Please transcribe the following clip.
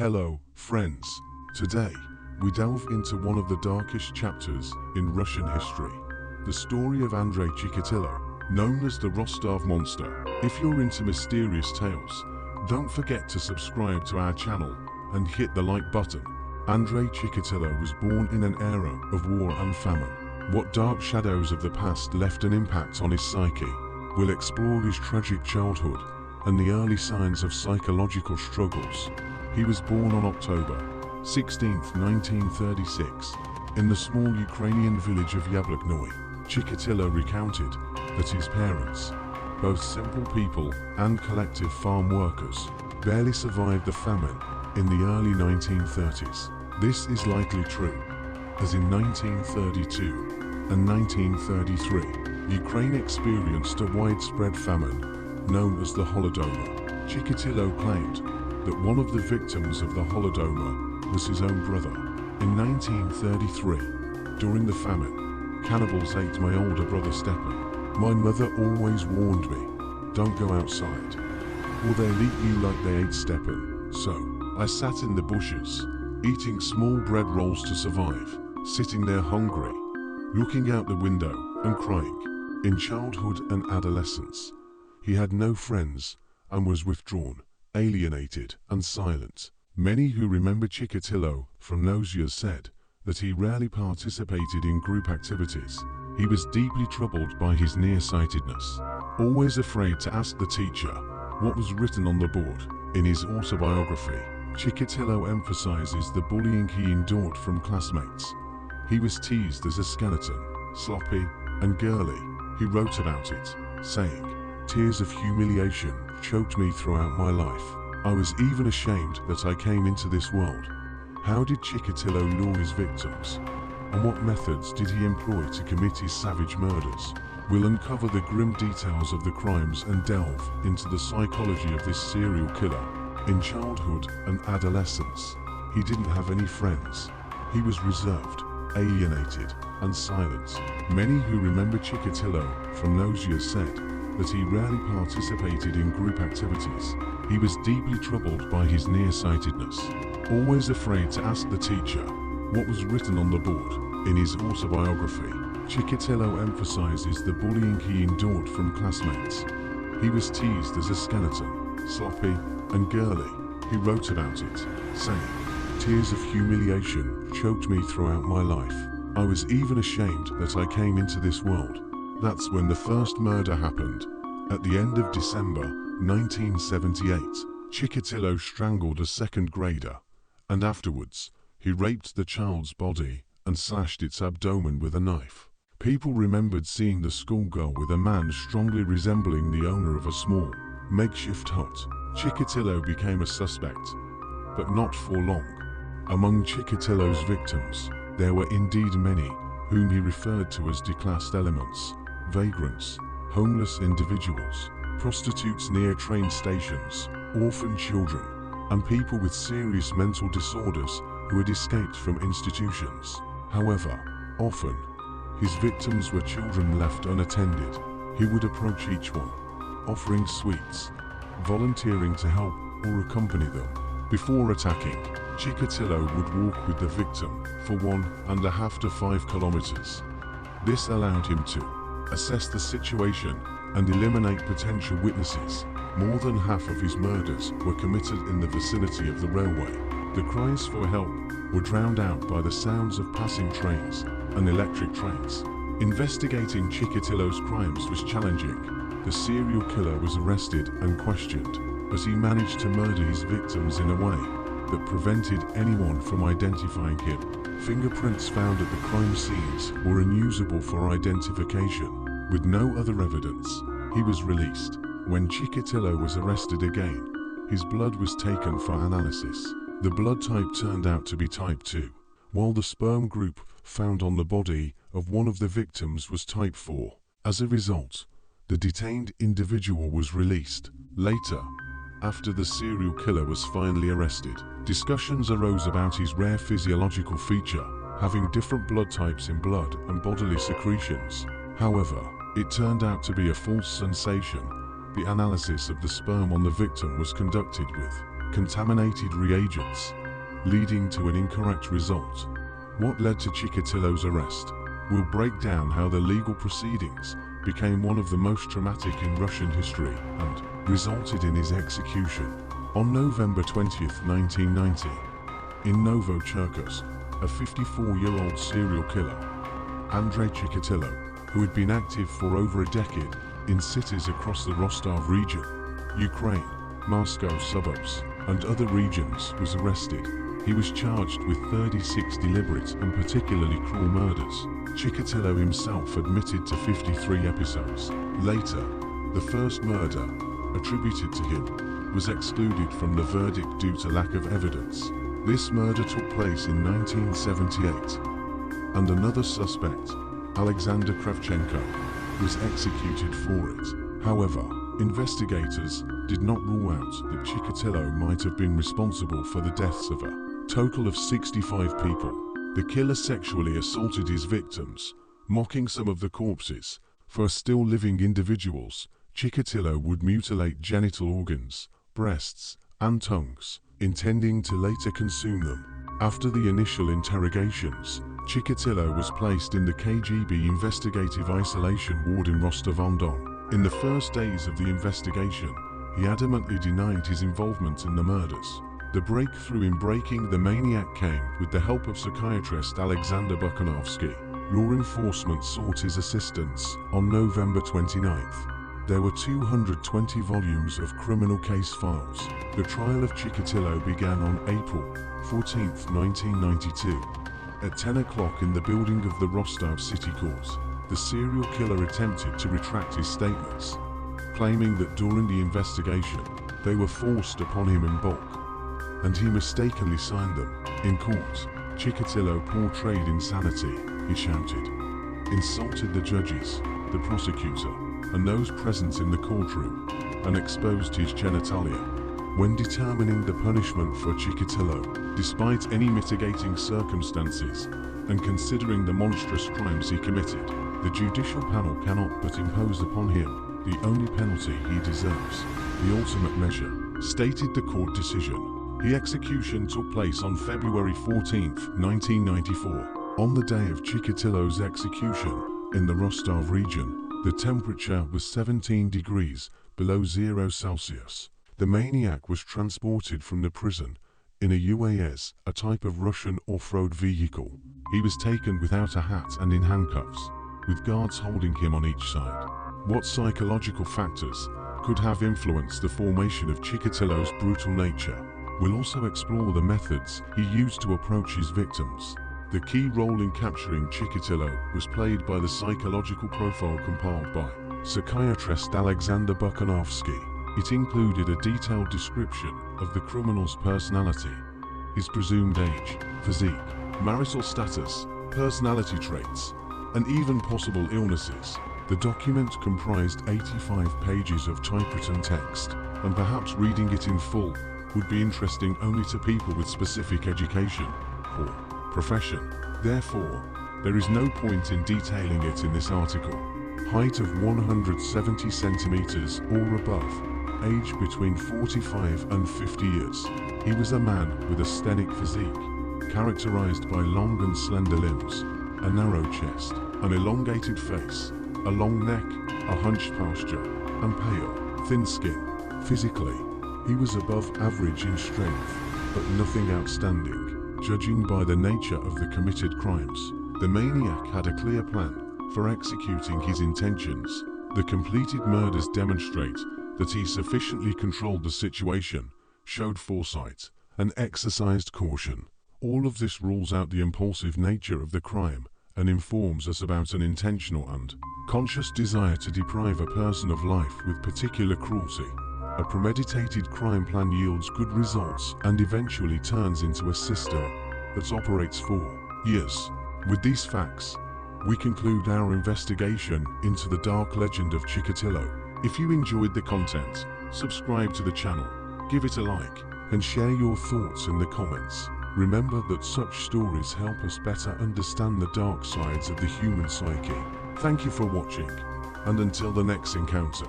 Hello, friends. Today, we delve into one of the darkest chapters in Russian history. The story of Andrei Chikatilo, known as the Rostov Monster. If you're into mysterious tales, don't forget to subscribe to our channel and hit the like button. Andrei Chikatilo was born in an era of war and famine. What dark shadows of the past left an impact on his psyche? We'll explore his tragic childhood and the early signs of psychological struggles. He was born on October 16, 1936, in the small Ukrainian village of Yabloknoye. Chikatilo recounted that his parents, both simple people and collective farm workers, barely survived the famine in the early 1930s. This is likely true, as in 1932 and 1933, Ukraine experienced a widespread famine known as the Holodomor. Chikatilo claimed that one of the victims of the Holodomor was his own brother. In 1933, during the famine, cannibals ate my older brother Stepan. My mother always warned me, don't go outside, or they'll eat you like they ate Stepan. So, I sat in the bushes, eating small bread rolls to survive, sitting there hungry, looking out the window and crying. In childhood and adolescence, he had no friends and was withdrawn, alienated and silent. Many who remember Chikatilo from those years said that he rarely participated in group activities. He was deeply troubled by his nearsightedness, always afraid to ask the teacher what was written on the board. In his autobiography, Chikatilo emphasizes the bullying he endured from classmates. He was teased as a skeleton, sloppy and girly. He wrote about it, saying, "Tears of humiliation choked me throughout my life. I was even ashamed that I came into this world." How did Chikatilo lure his victims? And what methods did he employ to commit his savage murders? We'll uncover the grim details of the crimes and delve into the psychology of this serial killer. In childhood and adolescence, he didn't have any friends. He was reserved, alienated, and silent. Many who remember Chikatilo from those years said that he rarely participated in group activities. He was deeply troubled by his nearsightedness, always afraid to ask the teacher what was written on the board. In his autobiography, Chikatilo emphasizes the bullying he endured from classmates. He was teased as a skeleton, sloppy and girly. He wrote about it, saying, "Tears of humiliation choked me throughout my life. I was even ashamed that I came into this world." That's when the first murder happened. At the end of December 1978, Chikatilo strangled a second grader, and afterwards, he raped the child's body and slashed its abdomen with a knife. People remembered seeing the schoolgirl with a man strongly resembling the owner of a small, makeshift hut. Chikatilo became a suspect, but not for long. Among Chikatilo's victims, there were indeed many whom he referred to as declassed elements: vagrants, homeless individuals, prostitutes near train stations, orphan children, and people with serious mental disorders who had escaped from institutions. However, often, his victims were children left unattended. He would approach each one, offering sweets, volunteering to help or accompany them. Before attacking, Chikatilo would walk with the victim for 1.5 to 5 kilometers. This allowed him to assess the situation and eliminate potential witnesses. More than half of his murders were committed in the vicinity of the railway. The cries for help were drowned out by the sounds of passing trains and electric trains. Investigating Chikatilo's crimes was challenging. The serial killer was arrested and questioned, but he managed to murder his victims in a way that prevented anyone from identifying him. Fingerprints found at the crime scenes were unusable for identification. With no other evidence, he was released. When Chikatilo was arrested again, his blood was taken for analysis. The blood type turned out to be type 2, while the sperm group found on the body of one of the victims was type 4. As a result, the detained individual was released. Later, after the serial killer was finally arrested, discussions arose about his rare physiological feature, having different blood types in blood and bodily secretions. However, it turned out to be a false sensation. The analysis of the sperm on the victim was conducted with contaminated reagents, leading to an incorrect result. What led to Chikatilo's arrest? We'll break down how the legal proceedings became one of the most traumatic in Russian history and resulted in his execution. On November 20th, 1990, in Novocherkassk, a 54-year-old serial killer, Andrei Chikatilo, who had been active for over a decade in cities across the Rostov region, Ukraine, Moscow suburbs, and other regions, was arrested. He was charged with 36 deliberate and particularly cruel murders. Chikatilo himself admitted to 53 episodes. Later, the first murder, attributed to him, was excluded from the verdict due to lack of evidence. This murder took place in 1978, and another suspect, Alexander Kravchenko, was executed for it. However, investigators did not rule out that Chikatilo might have been responsible for the deaths of a total of 65 people. The killer sexually assaulted his victims, mocking some of the corpses. For still living individuals, Chikatilo would mutilate genital organs, breasts, and tongues, intending to later consume them. After the initial interrogations, Chikatilo was placed in the KGB investigative isolation ward in Rostov-on-Don. In the first days of the investigation, he adamantly denied his involvement in the murders. The breakthrough in breaking the maniac came with the help of psychiatrist Alexander Bukhanovsky. Law enforcement sought his assistance on November 29th. There were 220 volumes of criminal case files. The trial of Chikatilo began on April 14, 1992. At 10 o'clock in the building of the Rostov City Court, the serial killer attempted to retract his statements, claiming that during the investigation, they were forced upon him in bulk, and he mistakenly signed them. In court, Chikatilo portrayed insanity. He shouted, insulted the judges, the prosecutor, and those present in the courtroom, and exposed his genitalia. When determining the punishment for Chikatilo, despite any mitigating circumstances, and considering the monstrous crimes he committed, the judicial panel cannot but impose upon him the only penalty he deserves, the ultimate measure, stated the court decision. The execution took place on February 14, 1994. On the day of Chikatilo's execution, in the Rostov region, the temperature was 17 degrees below 0 Celsius. The maniac was transported from the prison in a UAZ, a type of Russian off-road vehicle. He was taken without a hat and in handcuffs, with guards holding him on each side. What psychological factors could have influenced the formation of Chikatilo's brutal nature? We'll also explore the methods he used to approach his victims. The key role in capturing Chikatilo was played by the psychological profile compiled by psychiatrist Alexander Bukhanovsky. It included a detailed description of the criminal's personality, his presumed age, physique, marital status, personality traits, and even possible illnesses. The document comprised 85 pages of typewritten text, and perhaps reading it in full would be interesting only to people with specific education or profession. Therefore, there is no point in detailing it in this article. Height of 170 centimeters or above. Age between 45 and 50 years. He was a man with a sthenic physique, characterized by long and slender limbs, a narrow chest, an elongated face, a long neck, a hunched posture, and pale, thin skin. Physically, he was above average in strength, but nothing outstanding. Judging by the nature of the committed crimes, the maniac had a clear plan for executing his intentions. The completed murders demonstrate that he sufficiently controlled the situation, showed foresight, and exercised caution. All of this rules out the impulsive nature of the crime and informs us about an intentional and conscious desire to deprive a person of life with particular cruelty. A premeditated crime plan yields good results and eventually turns into a system that operates for years. With these facts, we conclude our investigation into the dark legend of Chikatilo. If you enjoyed the content, subscribe to the channel, give it a like, and share your thoughts in the comments. Remember that such stories help us better understand the dark sides of the human psyche. Thank you for watching, and until the next encounter.